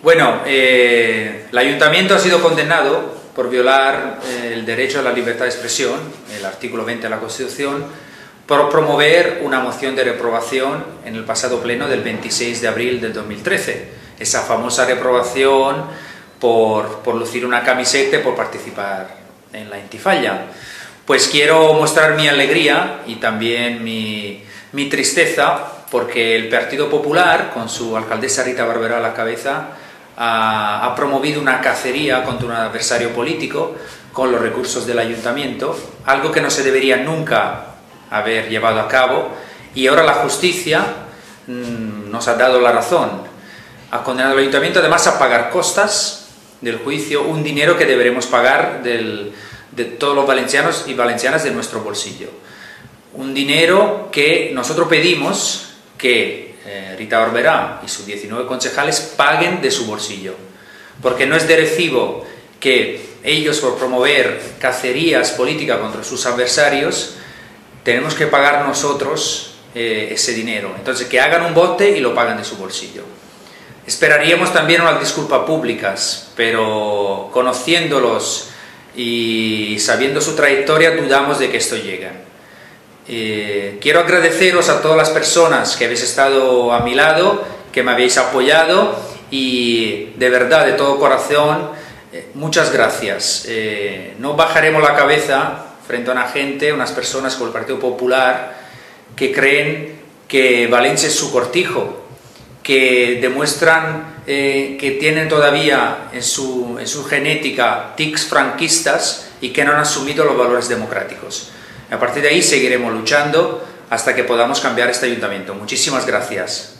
Bueno, el ayuntamiento ha sido condenado por violar el derecho a la libertad de expresión, el artículo 20 de la Constitución, por promover una moción de reprobación en el pasado pleno del 26 de abril del 2013. Esa famosa reprobación por lucir una camiseta y por participar en la Intifalla. Pues quiero mostrar mi alegría y también mi tristeza porque el Partido Popular, con su alcaldesa Rita Barberá a la cabeza, ha promovido una cacería contra un adversario político con los recursos del ayuntamiento, algo que no se debería nunca haber llevado a cabo, y ahora la justicia nos ha dado la razón. Ha condenado al ayuntamiento además a pagar costas del juicio, un dinero que deberemos pagar de todos los valencianos y valencianas de nuestro bolsillo. Un dinero que nosotros pedimos que Rita Barberá y sus 19 concejales paguen de su bolsillo, porque no es de recibo que ellos, por promover cacerías políticas contra sus adversarios, tenemos que pagar nosotros ese dinero. Entonces, que hagan un bote y lo paguen de su bolsillo. Esperaríamos también unas disculpas públicas, pero conociéndolos y sabiendo su trayectoria, dudamos de que esto llegue. Quiero agradeceros a todas las personas que habéis estado a mi lado, que me habéis apoyado, y de verdad, de todo corazón, muchas gracias. No bajaremos la cabeza frente a una gente, unas personas como el Partido Popular, que creen que Valencia es su cortijo, que demuestran que tienen todavía en su genética tics franquistas y que no han asumido los valores democráticos. A partir de ahí seguiremos luchando hasta que podamos cambiar este ayuntamiento. Muchísimas gracias.